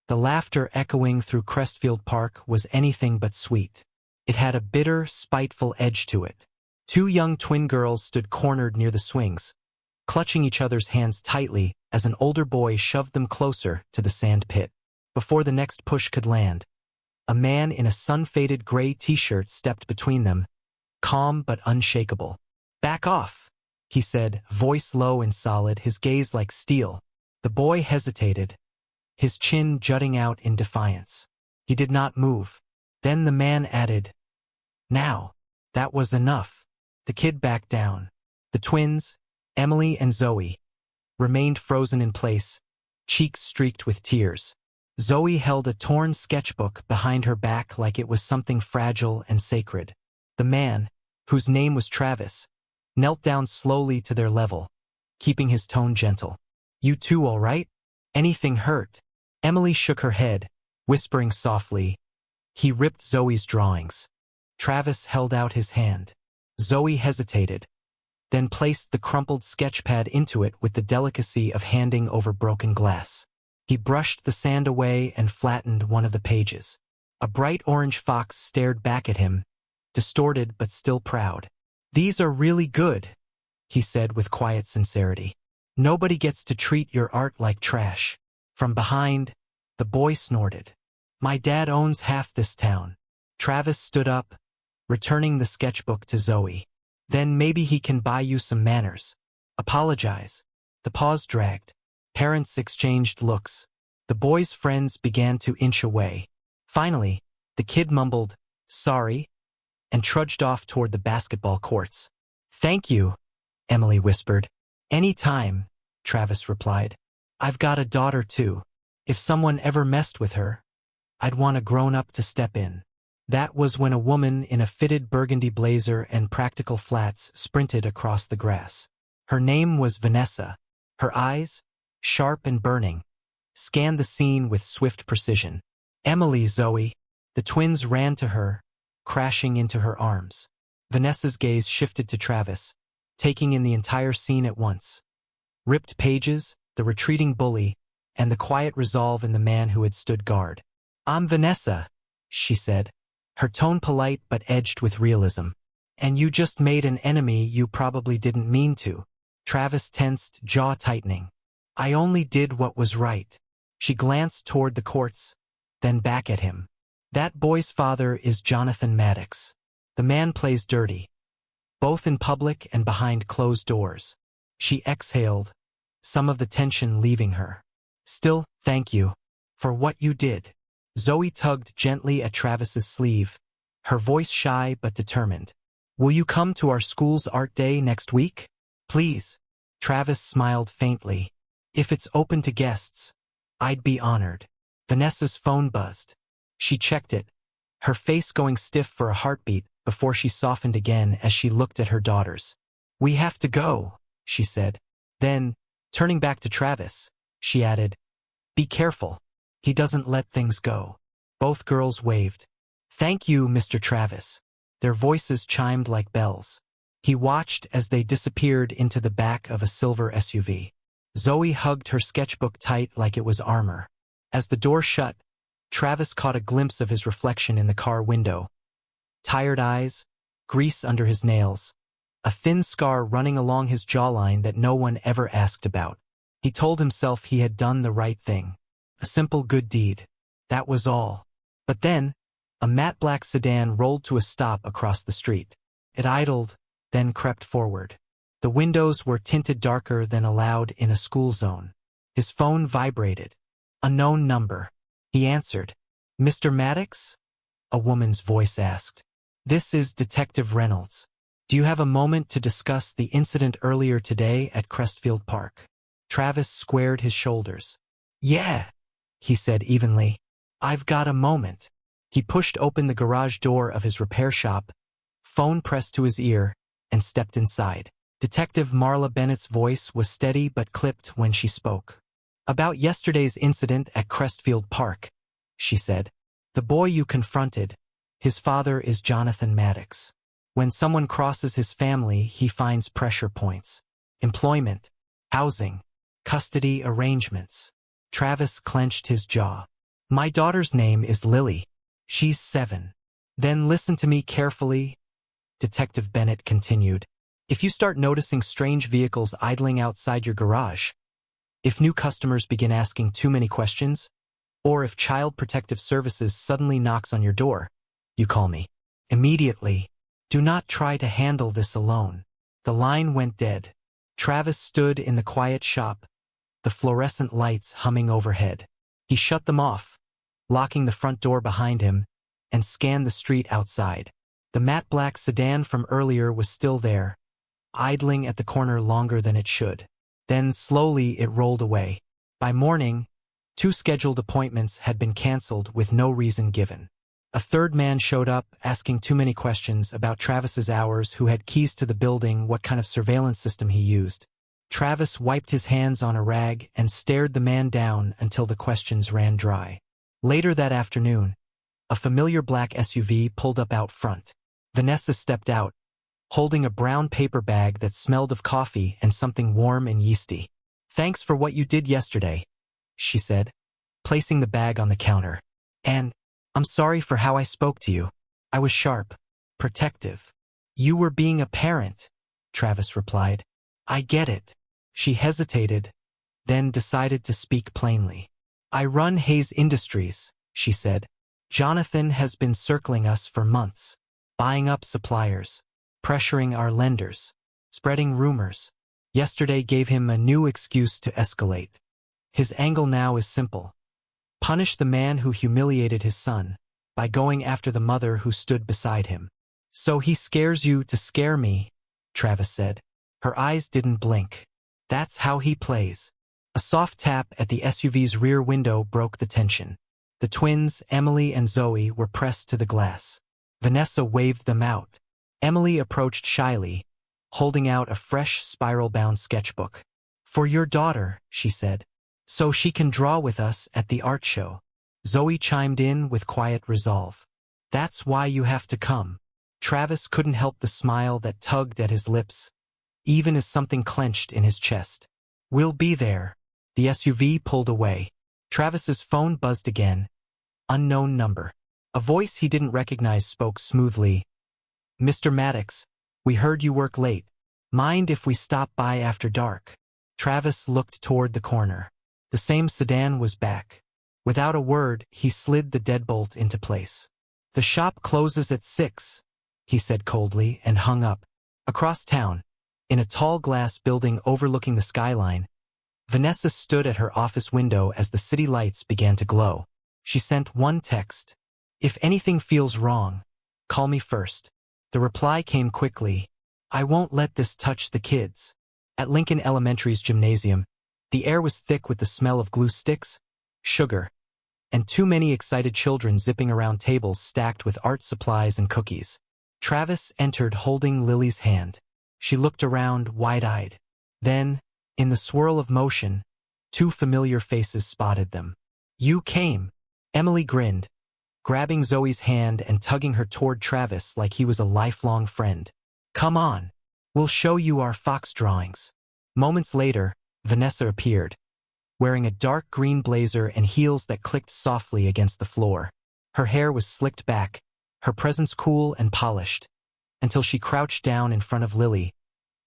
The laughter echoing through Crestfield Park was anything but sweet. It had a bitter, spiteful edge to it. Two young twin girls stood cornered near the swings, clutching each other's hands tightly as an older boy shoved them closer to the sand pit. Before the next push could land, a man in a sun-faded gray t-shirt stepped between them, calm but unshakable. "Back off," he said, voice low and solid, his gaze like steel. The boy hesitated, his chin jutting out in defiance. He did not move. Then the man added, "Now." That was enough. The kid backed down. The twins, Emily and Zoe, remained frozen in place, cheeks streaked with tears. Zoe held a torn sketchbook behind her back like it was something fragile and sacred. The man, whose name was Travis, knelt down slowly to their level, keeping his tone gentle. "You two all right? Anything hurt?" Emily shook her head, whispering softly, "He ripped Zoe's drawings." Travis held out his hand. Zoe hesitated, then placed the crumpled sketchpad into it with the delicacy of handing over broken glass. He brushed the sand away and flattened one of the pages. A bright orange fox stared back at him, distorted but still proud. "These are really good," he said with quiet sincerity. "Nobody gets to treat your art like trash." From behind, the boy snorted. "My dad owns half this town." Travis stood up, returning the sketchbook to Zoe. "Then maybe he can buy you some manners. Apologize." The pause dragged. Parents exchanged looks. The boy's friends began to inch away. Finally, the kid mumbled, "Sorry," and trudged off toward the basketball courts. "Thank you," Emily whispered. "Any time," Travis replied. "I've got a daughter too. If someone ever messed with her, I'd want a grown-up to step in." That was when a woman in a fitted burgundy blazer and practical flats sprinted across the grass. Her name was Vanessa. Her eyes, sharp and burning, scanned the scene with swift precision. "Emily, Zoe." The twins ran to her, crashing into her arms. Vanessa's gaze shifted to Travis, taking in the entire scene at once. Ripped pages, the retreating bully, and the quiet resolve in the man who had stood guard. "I'm Vanessa," she said, her tone polite but edged with realism. "And you just made an enemy you probably didn't mean to." Travis tensed, jaw tightening. "I only did what was right." She glanced toward the courts, then back at him. "That boy's father is Jonathan Maddox. The man plays dirty, both in public and behind closed doors." She exhaled, some of the tension leaving her. "Still, thank you for what you did." Zoe tugged gently at Travis's sleeve, her voice shy but determined. "Will you come to our school's art day next week? Please." Travis smiled faintly. "If it's open to guests, I'd be honored." Vanessa's phone buzzed. She checked it, her face going stiff for a heartbeat before she softened again as she looked at her daughters. "We have to go," she said. Then, turning back to Travis, she added, "Be careful. He doesn't let things go." Both girls waved. "Thank you, Mr. Travis." Their voices chimed like bells. He watched as they disappeared into the back of a silver SUV. Zoe hugged her sketchbook tight like it was armor. As the door shut, Travis caught a glimpse of his reflection in the car window. Tired eyes, grease under his nails, a thin scar running along his jawline that no one ever asked about. He told himself he had done the right thing. A simple good deed. That was all. But then, a matte black sedan rolled to a stop across the street. It idled, then crept forward. The windows were tinted darker than allowed in a school zone. His phone vibrated. Unknown number. He answered. "Mr. Maddox?" a woman's voice asked. "This is Detective Reynolds. Do you have a moment to discuss the incident earlier today at Crestfield Park?" Travis squared his shoulders. "Yeah," he said evenly. "I've got a moment." He pushed open the garage door of his repair shop, phone pressed to his ear, and stepped inside. Detective Marla Bennett's voice was steady but clipped when she spoke. "About yesterday's incident at Crestfield Park," she said. "The boy you confronted, his father is Jonathan Maddox. When someone crosses his family, he finds pressure points. Employment, housing, custody arrangements." Travis clenched his jaw. My daughter's name is Lily. She's 7. Then listen to me carefully, Detective Bennett continued. If you start noticing strange vehicles idling outside your garage, if new customers begin asking too many questions, or if Child Protective Services suddenly knocks on your door, you call me. Immediately. Do not try to handle this alone. The line went dead. Travis stood in the quiet shop, the fluorescent lights humming overhead. He shut them off, locking the front door behind him, and scanned the street outside. The matte black sedan from earlier was still there, idling at the corner longer than it should. Then slowly it rolled away. By morning, 2 scheduled appointments had been canceled with no reason given. A third man showed up, asking too many questions about Travis's hours, who had keys to the building, what kind of surveillance system he used. Travis wiped his hands on a rag and stared the man down until the questions ran dry. Later that afternoon, a familiar black SUV pulled up out front. Vanessa stepped out, holding a brown paper bag that smelled of coffee and something warm and yeasty. "Thanks for what you did yesterday," she said, placing the bag on the counter. "And I'm sorry for how I spoke to you. I was sharp, protective." "You were being a parent," Travis replied. "I get it." She hesitated, then decided to speak plainly. "I run Hayes Industries," she said. "Jonathan has been circling us for months, buying up suppliers, pressuring our lenders, spreading rumors. Yesterday gave him a new excuse to escalate. His angle now is simple. Punish the man who humiliated his son by going after the mother who stood beside him. So he scares you to scare me," Travis said. Her eyes didn't blink. "That's how he plays." A soft tap at the SUV's rear window broke the tension. The twins, Emily and Zoe, were pressed to the glass. Vanessa waved them out. Emily approached shyly, holding out a fresh spiral-bound sketchbook. "For your daughter," she said, "so she can draw with us at the art show." Zoe chimed in with quiet resolve. "That's why you have to come." Travis couldn't help the smile that tugged at his lips, even as something clenched in his chest. "We'll be there." The SUV pulled away. Travis's phone buzzed again. Unknown number. A voice he didn't recognize spoke smoothly. "Mr. Maddox, we heard you work late. Mind if we stop by after dark?" Travis looked toward the corner. The same sedan was back. Without a word, he slid the deadbolt into place. "The shop closes at 6, he said coldly, and hung up. Across town, in a tall glass building overlooking the skyline, Vanessa stood at her office window as the city lights began to glow. She sent one text. "If anything feels wrong, call me first." The reply came quickly. "I won't let this touch the kids." At Lincoln Elementary's gymnasium, the air was thick with the smell of glue sticks, sugar, and too many excited children zipping around tables stacked with art supplies and cookies. Travis entered holding Lily's hand. She looked around wide-eyed. Then, in the swirl of motion, 2 familiar faces spotted them. "You came." Emily grinned, grabbing Zoe's hand and tugging her toward Travis like he was a lifelong friend. "Come on. We'll show you our fox drawings." Moments later, Vanessa appeared, wearing a dark green blazer and heels that clicked softly against the floor. Her hair was slicked back, her presence cool and polished, until she crouched down in front of Lily,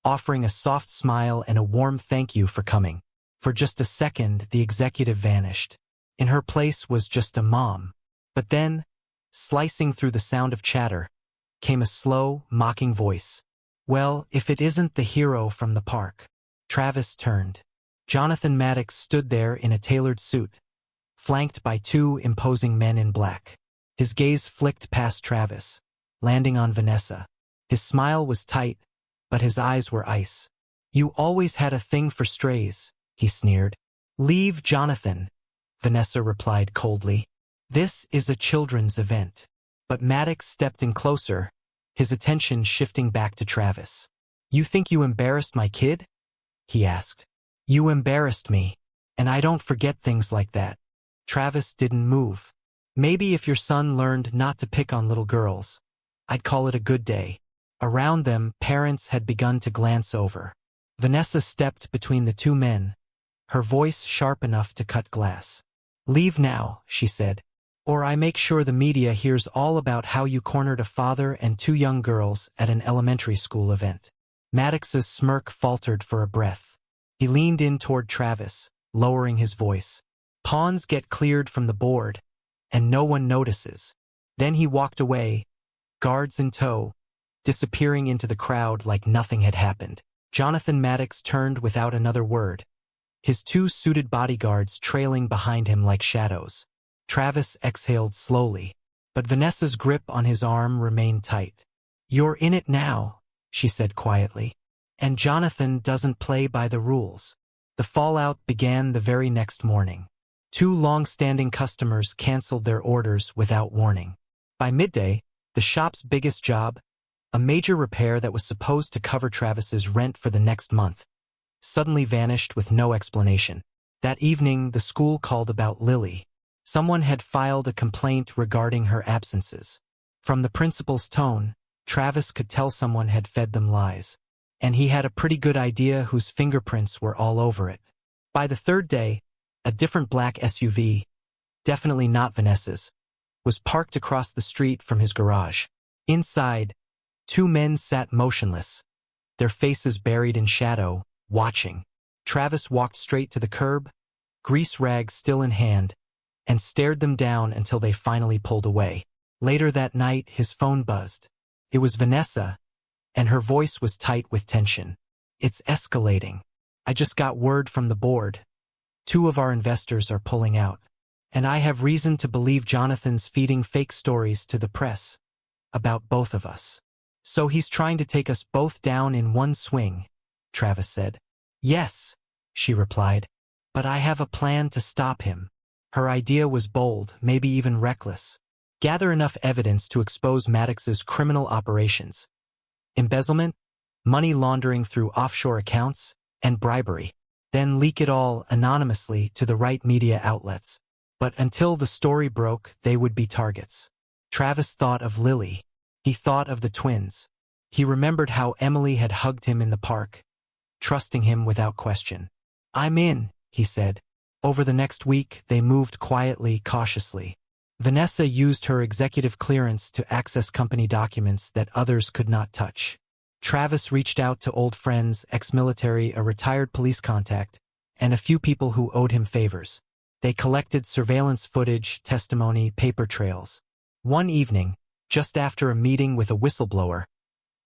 offering a soft smile and a warm thank you for coming. For just a second, the executive vanished. In her place was just a mom. But then, slicing through the sound of chatter, came a slow, mocking voice. "Well, if it isn't the hero from the park." Travis turned. Jonathan Maddox stood there in a tailored suit, flanked by 2 imposing men in black. His gaze flicked past Travis, landing on Vanessa. His smile was tight, but his eyes were ice. "You always had a thing for strays," he sneered. "Leave Jonathan," Vanessa replied coldly. "This is a children's event." But Maddox stepped in closer, his attention shifting back to Travis. "You think you embarrassed my kid?" he asked. "You embarrassed me, and I don't forget things like that." Travis didn't move. "Maybe if your son learned not to pick on little girls, I'd call it a good day." Around them, parents had begun to glance over. Vanessa stepped between the 2 men, her voice sharp enough to cut glass. Leave now, she said, or I make sure the media hears all about how you cornered a father and two young girls at an elementary school event. Maddox's smirk faltered for a breath. He leaned in toward Travis, lowering his voice. Pawns get cleared from the board, and no one notices. Then he walked away, guards in tow, disappearing into the crowd like nothing had happened. Jonathan Maddox turned without another word, his two suited bodyguards trailing behind him like shadows. Travis exhaled slowly, but Vanessa's grip on his arm remained tight. You're in it now, she said quietly, and Jonathan doesn't play by the rules. The fallout began the very next morning. Two long-standing customers canceled their orders without warning. By midday, the shop's biggest job, a major repair that was supposed to cover Travis's rent for the next month, suddenly vanished with no explanation. That evening, the school called about Lily. Someone had filed a complaint regarding her absences. From the principal's tone, Travis could tell someone had fed them lies, and he had a pretty good idea whose fingerprints were all over it. By the third day, a different black SUV, definitely not Vanessa's, was parked across the street from his garage. Inside, two men sat motionless, their faces buried in shadow, watching. Travis walked straight to the curb, grease rag still in hand, and stared them down until they finally pulled away. Later that night, his phone buzzed. It was Vanessa, and her voice was tight with tension. It's escalating. I just got word from the board. Two of our investors are pulling out, and I have reason to believe Jonathan's feeding fake stories to the press about both of us. So he's trying to take us both down in one swing, Travis said. Yes, she replied, but I have a plan to stop him. Her idea was bold, maybe even reckless. Gather enough evidence to expose Maddox's criminal operations. Embezzlement, money laundering through offshore accounts, and bribery. Then leak it all anonymously to the right media outlets. But until the story broke, they would be targets. Travis thought of Lily. He thought of the twins. He remembered how Emily had hugged him in the park, trusting him without question. I'm in, he said. Over the next week, they moved quietly, cautiously. Vanessa used her executive clearance to access company documents that others could not touch. Travis reached out to old friends, ex-military, a retired police contact, and a few people who owed him favors. They collected surveillance footage, testimony, paper trails. One evening, just after a meeting with a whistleblower,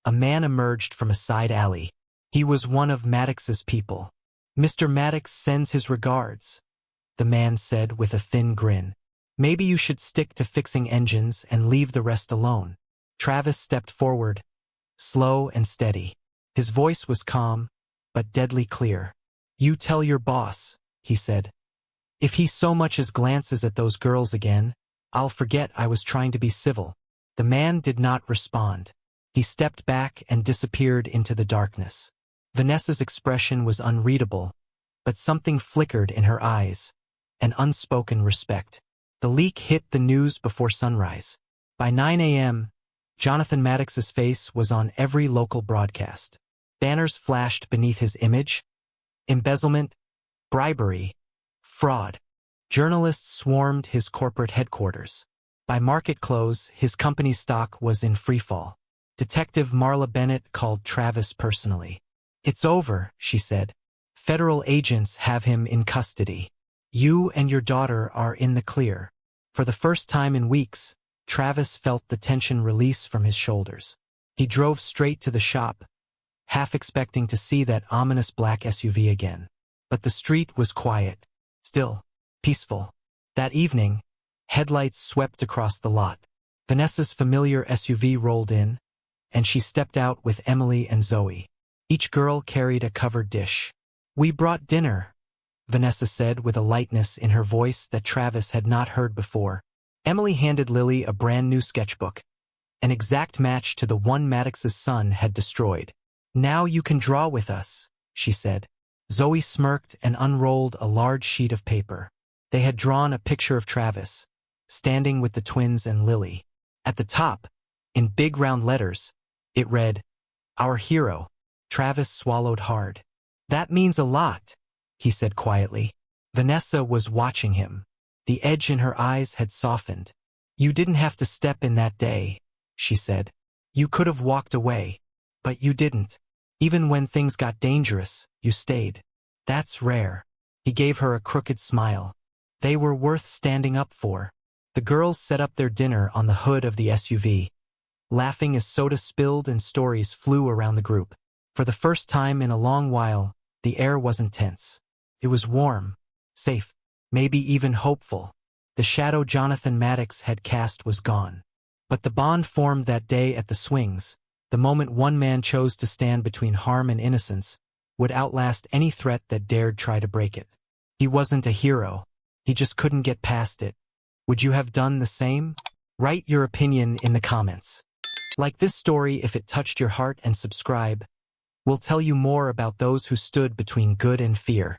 a man emerged from a side alley. He was one of Maddox's people. Mr. Maddox sends his regards, the man said with a thin grin. Maybe you should stick to fixing engines and leave the rest alone. Travis stepped forward, slow and steady. His voice was calm, but deadly clear. You tell your boss, he said. If he so much as glances at those girls again, I'll forget I was trying to be civil. The man did not respond. He stepped back and disappeared into the darkness. Vanessa's expression was unreadable, but something flickered in her eyes, an unspoken respect. The leak hit the news before sunrise. By 9 a.m., Jonathan Maddox's face was on every local broadcast. Banners flashed beneath his image. Embezzlement, bribery, fraud. Journalists swarmed his corporate headquarters. By market close, his company's stock was in freefall. Detective Marla Bennett called Travis personally. It's over, she said. Federal agents have him in custody. You and your daughter are in the clear. For the first time in weeks, Travis felt the tension release from his shoulders. He drove straight to the shop, half expecting to see that ominous black SUV again. But the street was quiet, still, peaceful. That evening, headlights swept across the lot. Vanessa's familiar SUV rolled in, and she stepped out with Emily and Zoe. Each girl carried a covered dish. We brought dinner, Vanessa said with a lightness in her voice that Travis had not heard before. Emily handed Lily a brand new sketchbook, an exact match to the one Maddox's son had destroyed. Now you can draw with us, she said. Zoe smirked and unrolled a large sheet of paper. They had drawn a picture of Travis, standing with the twins and Lily. At the top, in big round letters, it read, Our hero. Travis swallowed hard. That means a lot, he said quietly. Vanessa was watching him. The edge in her eyes had softened. "You didn't have to step in that day," she said. "You could have walked away. But you didn't. Even when things got dangerous, you stayed. That's rare." He gave her a crooked smile. They were worth standing up for. The girls set up their dinner on the hood of the SUV, laughing as soda spilled and stories flew around the group. For the first time in a long while, the air wasn't tense. It was warm, safe, maybe even hopeful. The shadow Jonathan Maddox had cast was gone. But the bond formed that day at the swings, the moment one man chose to stand between harm and innocence, would outlast any threat that dared try to break it. He wasn't a hero. He just couldn't get past it. Would you have done the same? Write your opinion in the comments. Like this story if it touched your heart, and subscribe. We'll tell you more about those who stood between good and fear.